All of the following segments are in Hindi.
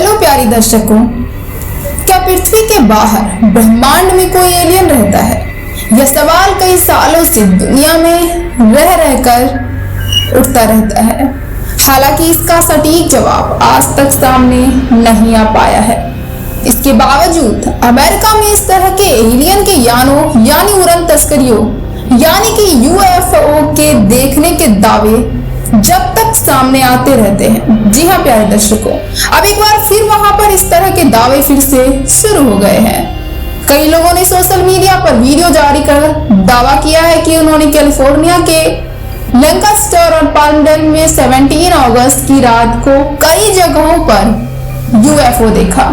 हेलो प्यारी दर्शकों, क्या पृथ्वी के बाहर ब्रह्मांड में कोई एलियन रहता है? यह सवाल कई सालों से दुनिया में रह रहकर उठता रहता है। हालांकि इसका सटीक जवाब आज तक सामने नहीं आ पाया है। इसके बावजूद अमेरिका में इस तरह के एलियन के यानों यानी उड़न तस्करियों यानी कि यूएफओ के देखने के दावे जब तक सामने आते रहते हैं। जी हाँ प्यारे दर्शकों, अब एक बार फिर वहां पर इस तरह के दावे फिर से शुरू हो गए हैं। कई लोगों ने सोशल मीडिया पर वीडियो जारी कर दावा किया है कि उन्होंने कैलिफोर्निया के लैंकास्टर और पाल्मडेल में 17 अगस्त की रात को कई जगहों पर यूएफओ देखा।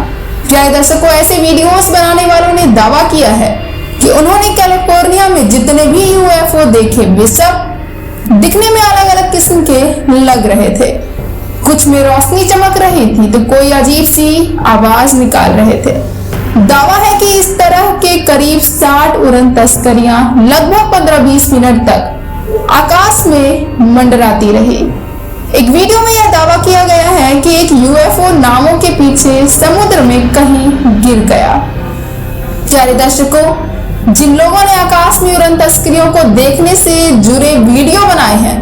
प्यारे दर्शकों, ऐसे वीडियोस बनाने वालों ने दावा किया है कि उन्होंने कैलिफोर्निया में जितने भी यूएफओ देखे वे सब दिखने में अलग अलग किस्म के लग रहे थे। कुछ में रोशनी चमक रही थी तो कोई अजीब सी आवाज निकाल रहे थे। दावा है कि इस तरह के करीब 60 उड़न तस्करियां लगभग 15-20 मिनट तक आकाश में मंडराती रही। एक वीडियो में यह दावा किया गया है कि एक यूएफओ नावों के पीछे समुद्र में कहीं गिर गया। प्यारे दर्शकों, जिन लोगों ने आकाश में उड़न तस्करियों को देखने से जुड़े वीडियो बनाए हैं,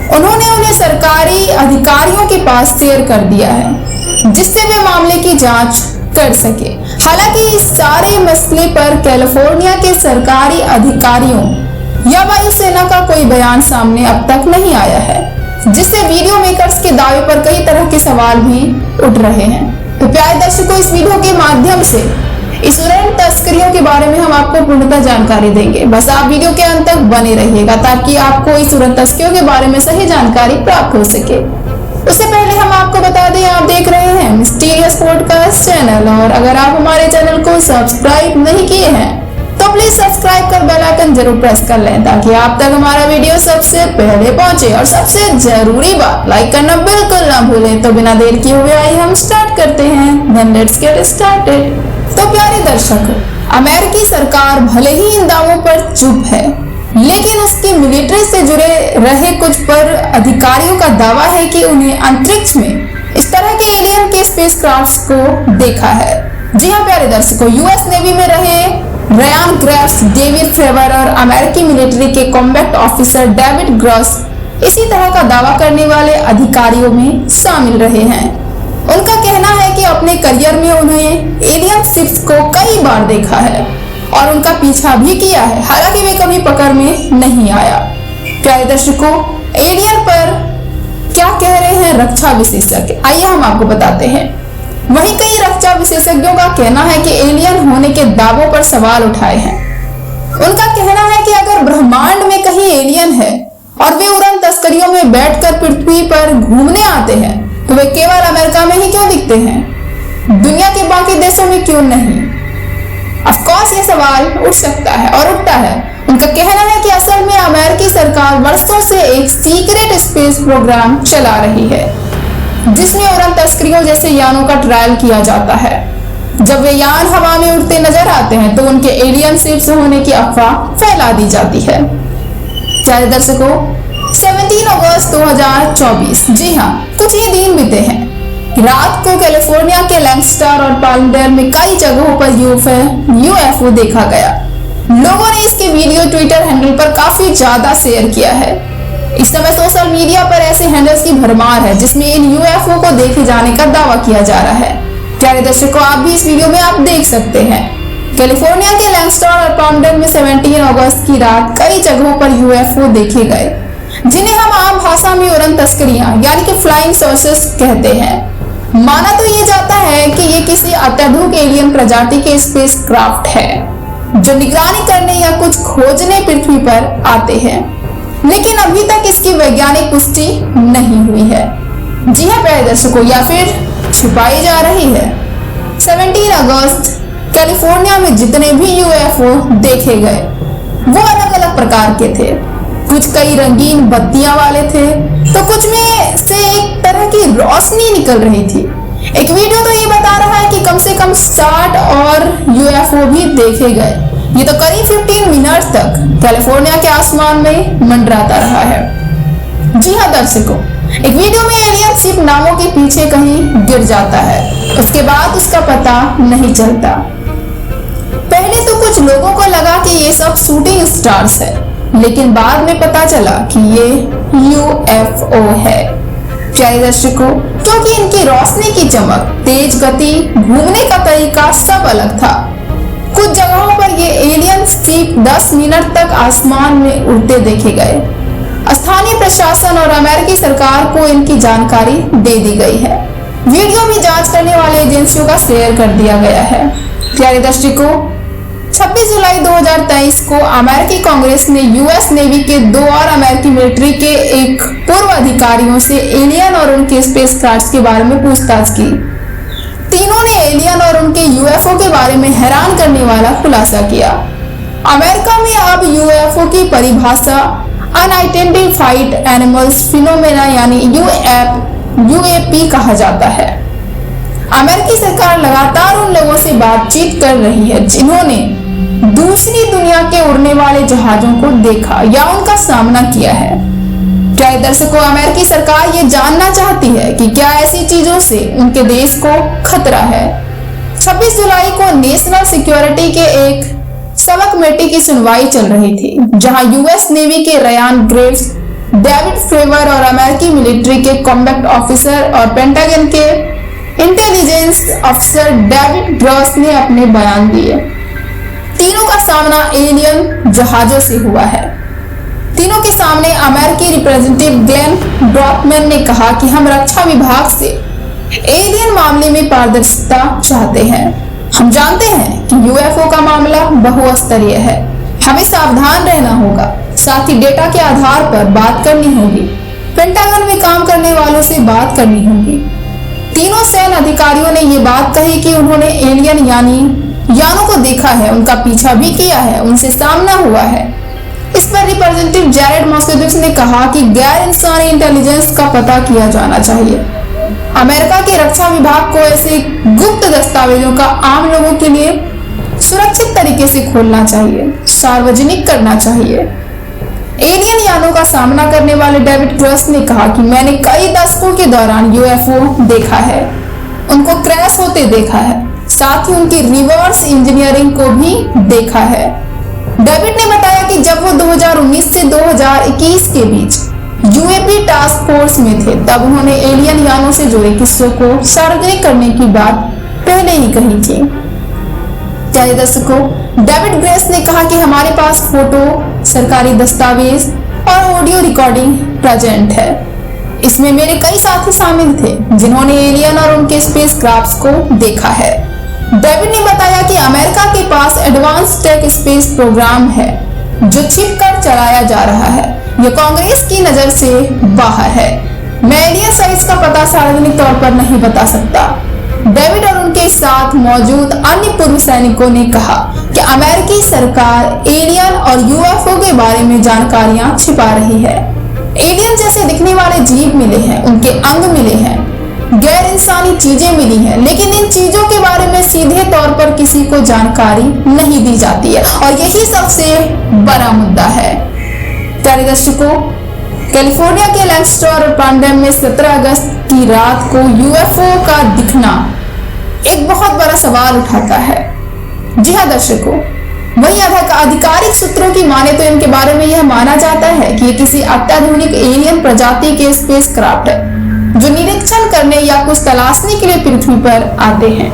उन्होंने उन्हें सरकारी अधिकारियों के पास शेयर कर दिया है जिससे वे मामले की जांच कर सके। हालांकि इस सारे मसले पर कैलिफोर्निया के सरकारी अधिकारियों या वायुसेना का कोई बयान सामने अब तक नहीं आया है, जिससे वीडियो मेकर्स के दावे पर कई तरह के सवाल भी उठ रहे हैं। तो प्यारे दर्शकों, इस वीडियो के माध्यम से इस उड़न तस्करियों के बारे में हम आपको पूर्णतः जानकारी देंगे। बस आप वीडियो के अंत तक बने रहिएगा ताकि आपको इस उड़न तस्करियों के बारे में सही जानकारी प्राप्त हो सके। उससे पहले हम आपको बता दें, आप देख रहे हैं मिस्टीरियस पॉडकास्ट चैनल, और अगर आप हमारे चैनल को सब्सक्राइब नहीं किए हैं तो प्लीज सब्सक्राइब कर बेल आइकन जरूर प्रेस कर लें ताकि आप तक हमारा वीडियो सबसे पहले पहुंचे। और सबसे जरूरी बात, लाइक करना बिल्कुल ना भूलें। तो बिना देर किए हुए आइए हम स्टार्ट करते हैं। Then let's get started। तो प्यारे दर्शकों, अमेरिकी सरकार भले ही इन दावों पर चुप है, लेकिन उसकी मिलिट्री से जुड़े रहे कुछ पर अधिकारियों का दावा है कि उन्हें अंतरिक्ष में इस तरह के एलियन के स्पेसक्राफ्ट्स को देखा है। जी हाँ प्यारे दर्शकों, यूएस नेवी में रहे रयान ग्रेव्स, डेविड फ्रेवर और अमेरिकी मिलिट्री के कॉम्बैट ऑफिसर डेविड ग्रॉस इसी तरह का दावा करने वाले अधिकारियों में शामिल रहे हैं। उनका कहना है कि अपने करियर में उन्हें एलियन शिप्स को कई बार देखा है और उनका पीछा भी किया है, हालांकि वे कभी पकड़ में नहीं आया। प्यारे दर्शकों, एलियन पर क्या कह रहे हैं रक्षा विशेषज्ञ, आइए हम आपको बताते हैं। वहीं कई रक्षा विशेषज्ञों का कहना है कि एलियन होने के दावों पर सवाल उठाए हैं। उनका कहना है कि अगर ब्रह्मांड में कहीं एलियन है और वे उड़न तस्करियों में बैठकर पृथ्वी पर घूमने आते हैं तो वे केवल अमेरिका में ही क्यों दिखते हैं, दुनिया के बाकी देशों में क्यों नहीं? ऑफ कोर्स ये सवाल उठ सकता है और उठता है। उनका कहना है कि असल में अमेरिकी सरकार वर्षों से एक सीक्रेट स्पेस प्रोग्राम चला रही है जिसमें उड़न तस्करियों जैसे यानों का ट्रायल किया जाता है। जब वे यान हवा में उड़ते नजर आते हैं तो उनके एलियन शिप्स होने की अफवाह फैला दी जाती है। प्यारे दर्शकों, 17 अगस्त 2024, जी हाँ, कुछ ही दिन बीते हैं। रात को कैलिफोर्निया के लैंकास्टर और पाल्मडेल में कई जगहों पर यूएफओ देखा गया। लोगों ने इसके वीडियो ट्विटर हैंडल पर काफी ज्यादा शेयर किया है। इस समय सोशल मीडिया पर ऐसे हैंडल्स की भरमार है जिसमें इन यूएफओ को देखे जाने का दावा किया जा रहा है। प्यारे दर्शकों, आप भी इस वीडियो में आप देख सकते हैं कैलिफोर्निया के लैंकास्टर और पाल्मडेल में 17 अगस्त की रात कई जगहों पर यूएफओ देखे गए, जिन्हें हम आम भाषा में उड़न तस्करियां यानी कि फ्लाइंग सॉसेस कहते हैं। माना तो ये जाता है कि ये किसी अत्याधुनिक एलियन प्रजाति के स्पेसक्राफ्ट है जो निगरानी करने या कुछ खोजने पृथ्वी पर आते हैं, लेकिन अभी तक इसकी वैज्ञानिक पुष्टि नहीं हुई है। जी हाँ प्यारे दर्शकों, या फिर छुपाई जा रही है। 17 अगस्त कैलिफोर्निया में जितने भी यूएफओ देखे गए वो अलग अलग प्रकार के थे। कुछ कई रंगीन बत्तियां वाले थे तो कुछ में से एक तरह की रोशनी निकल रही थी। एक वीडियो तो ये बता रहा है कि कम से कम 60 और यूएफओ भी देखे गए। ये तो करीब 15 मिनट तक कैलिफोर्निया के आसमान में मंडराता रहा है। जी हाँ दर्शकों, एक वीडियो में एलियन शिप नावों के पीछे कहीं गिर जाता है। उसके बाद उसका पता नहीं चलता। पहले तो कुछ लोगों को लगा कि ये सब शूटिंग स्टार्स है, लेकिन बाद में पता चला कि ये UFO है। प्यारे दर्शकों, क्योंकि इनकी रोशनी की चमक, तेज गति, घूमने का तरीका सब अलग था। कुछ जगहों पर ये एलियन शिप 10 मिनट तक आसमान में उड़ते देखे गए। स्थानीय प्रशासन और अमेरिकी सरकार को इनकी जानकारी दे दी गई है। वीडियो भी जांच करने वाले एजेंसियों का शेयर कर दिया गया है। प्यारे दर्शकों, 26 जुलाई 2023 को अमेरिकी कांग्रेस ने यूएस नेवी के 2 और अमेरिकी मिलिट्री के एक पूर्व अधिकारियों से एलियन और उनके स्पेसक्राफ्ट के बारे में पूछताछ की। तीनों ने एलियन और उनके UFO के बारे में हैरान करने वाला खुलासा किया। अमेरिका में अब UFO की परिभाषा अनआइडेंटिफाइड एनिमल्स फिनोमेना यानी UAP कहा जाता है। अमेरिकी सरकार लगातार उन लोगों से बातचीत कर रही है जिन्होंने दूसरी दुनिया के उड़ने वाले जहाजों को देखा या उनका सामना किया है। प्यारे दर्शकों, अमेरिकी सरकार ये जानना चाहती है कि क्या ऐसी चीजों से उनके देश को खतरा है। 26 जुलाई को नेशनल सिक्योरिटी के एक सब कमेटी की सुनवाई चल रही थी, जहां यूएस नेवी के रयान ग्रेव्स, डेविड फ्रेवर और अमेरिकी मिलिट्री के कॉम्बैट ऑफिसर और पेंटागन के इंटेलिजेंस अफसर डेविड ग्रॉस ने अपने बयान दिए। तीनों का सामना एलियन जहाजों से हुआ है। तीनों के सामने अमेरिकी रिप्रेजेंटेटिव ग्लेन ब्रॉकमैन ने कहा कि हम रक्षा विभाग से एलियन मामले में पारदर्शिता चाहते हैं। हम जानते हैं कि UFO का मामला बहुस्तरीय है, हमें सावधान रहना होगा, साथ ही डेटा के आधार पर बात करनी होगी, पेंटागन में काम करने वालों से बात करनी होगी। तीनों सैन्य अधिकारियों ने ये बात कही कि उन्होंने एलियन यानी यानों को देखा है, उनका पीछा भी किया है, उनसे सामना हुआ है। इस पर रिप्रेजेंटेटिव जैरेड मॉस्कोविट्ज ने कहा कि गैर इंसानी इंटेलिजेंस का पता किया जाना चाहिए। अमेरिका के रक्षा विभाग को ऐसे गुप्त दस्तावेजों का आम लोगों के लिए सुरक्षित तरीके से खोलना चाहिए, सार्वजनिक करना चाहिए। एलियन यानों का सामना करने वाले डेविड ग्रॉस ने कहा कि मैंने कई दशकों के दौरान UFO देखा है, उनको क्रैश होते देखा है, साथ ही उनकी रिवर्स इंजीनियरिंग को भी देखा है। डेविड ने बताया कि जब वो 2019 से 2021 के बीच UAP टास्क फोर्स में थे, तब उन्होंने एलियन यानों से जुड़े किस्सों को सार्वजनिक करने की बात पहले ही कही थी। प्यारे दर्शकों, डेविड ग्रेस ने कहा कि हमारे पास फोटो, सरकारी दस्तावेज और ऑडियो रिकॉर्डिंग प्रेजेंट है। इसमें मेरे कई साथी शामिल थे जिन्होंने एलियन और उनके स्पेसक्राफ्ट्स को देखा है। डेविड ने बताया कि अमेरिका के पास एडवांस टेक स्पेस प्रोग्राम है जो छिपकर चलाया जा रहा है। यह कांग्रेस की नजर से बाहर है। मैं एलियन साइट्स का पता सार्वजनिक तौर पर नहीं बता सकता। डेविड और उनके साथ मौजूद अन्य पूर्व सैनिकों ने कहा कि अमेरिकी सरकार एलियन और UFO के बारे में जानकारियां छिपा रही है। एलियन जैसे दिखने वाले जीव मिले हैं, उनके अंग मिले हैं, गैर इंसानी चीजें मिली हैं, लेकिन इन चीजों के बारे में सीधे तौर पर किसी को जानकारी नहीं दी जाती है और यही सबसे बड़ा मुद्दा है। प्यारे दर्शकों, कैलिफोर्निया के लैंगस्टर और पांडेम में 17 अगस्त की रात को UFO का दिखना एक बहुत बड़ा सवाल उठाता है। जी हाँ दर्शकों, वहीं आधिकारिक सूत्रों की माने तो इनके बारे में यह माना जाता है कि ये किसी अत्याधुनिक एलियन प्रजाति के स्पेसक्राफ्ट है जो निरीक्षण करने या कुछ तलाशने के लिए पृथ्वी पर आते हैं।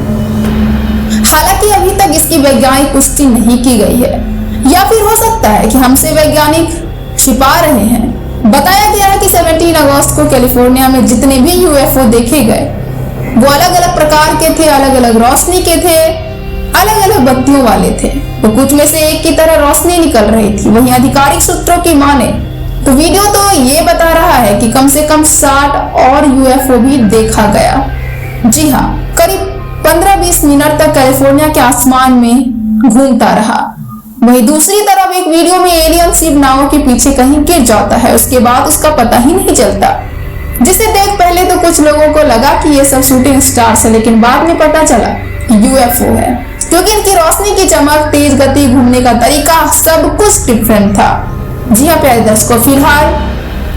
हालांकि अभी तक इसकी वैज्ञानिक पुष्टि नहीं की गई है, या फिर हो सकता है कि हमसे वैज्ञानिक छिपा रहे हैं। बताया गया है कि 17 अगस्त को कैलिफोर्निया में जितने भी UFO देखे गए वो अलग अलग प्रकार के थे, अलग अलग रोशनी के थे, अलग अलग बत्तियों वाले थे। तो कुछ में से एक की तरह रोशनी निकल रही थी। वहीं आधिकारिक सूत्रों की माने तो वीडियो तो ये बता रहा है कि कम से कम 60 और UFO भी देखा गया। जी हाँ, करीब 15-20 मिनट तक कैलिफोर्निया के आसमान में घूमता रहा। वहीं दूसरी तरफ एक वीडियो में एलियन शिप नावों के पीछे कहीं गिर जाता है, उसके बाद उसका पता ही नहीं चलता, जिसे देख पहले तो कुछ लोगों को लगा कि ये सब शूटिंग स्टार्स है, लेकिन बाद में पता चला कि UFO है, क्योंकि इनकी रोशनी की चमक, तेज गति, घूमने का तरीका सब कुछ डिफरेंट था। जी हाँ प्यारे दर्शकों, फिलहाल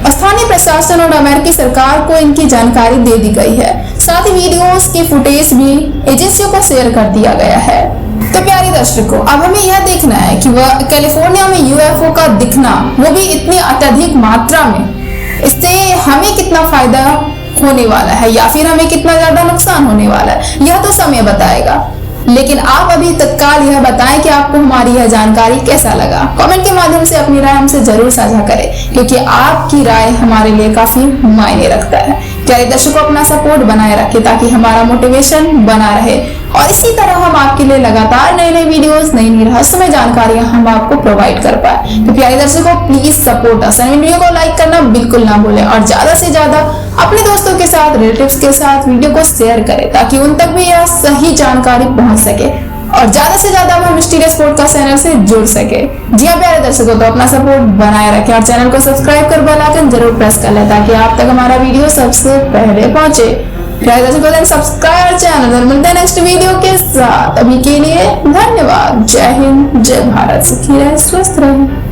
स्थानीय प्रशासन और अमेरिकी सरकार को इनकी जानकारी दे दी गई है। साथ ही वीडियोस की फुटेज भी एजेंसियों को शेयर कर दिया गया है। तो प्यारे दर्शकों, अब हमें यह देखना है कि वह कैलिफोर्निया में यूएफओ का दिखना, वो भी इतनी अत्यधिक मात्रा में, इससे हमें कितना फायदा होने वाला है या फिर हमें कितना ज्यादा नुकसान होने वाला है, यह तो समय बताएगा। लेकिन आप अभी तत्काल यह बताएं कि आपको हमारी यह जानकारी कैसा लगा। कमेंट के माध्यम से अपनी राय हमसे जरूर साझा करें, क्योंकि आपकी राय हमारे लिए काफी मायने रखता है। प्यारे दर्शकों, अपना सपोर्ट बनाए रखें ताकि हमारा मोटिवेशन बना रहे और इसी तरह हम आपके लिए लगातार नए नए वीडियोस, नई नई रहस्यमय जानकारियां हम आपको प्रोवाइड कर पाए। तो प्यारे दर्शकों, प्लीज सपोर्ट अस, वीडियो को लाइक करना बिल्कुल ना भूलें और ज्यादा से ज्यादा अपने दोस्तों के साथ, रिलेटिव्स के साथ वीडियो को शेयर करें ताकि उन तक भी यह सही जानकारी पहुंच सके और ज्यादा से ज्यादा हम मिस्टीरियस पॉडकास्ट चैनल से जुड़ सके। जी हाँ प्यारे दर्शकों, तो अपना सपोर्ट बनाए रखें और चैनल को सब्सक्राइब कर बेल आइकन जरूर प्रेस कर लें ताकि आप तक हमारा वीडियो सबसे पहले पहुंचे। प्यारे दर्शकों, सब्सक्राइब चैनल, मिलते हैं नेक्स्ट वीडियो के साथ। अभी के लिए धन्यवाद। जय हिंद, जय भारत, सुखी रहे, स्वस्थ रहे।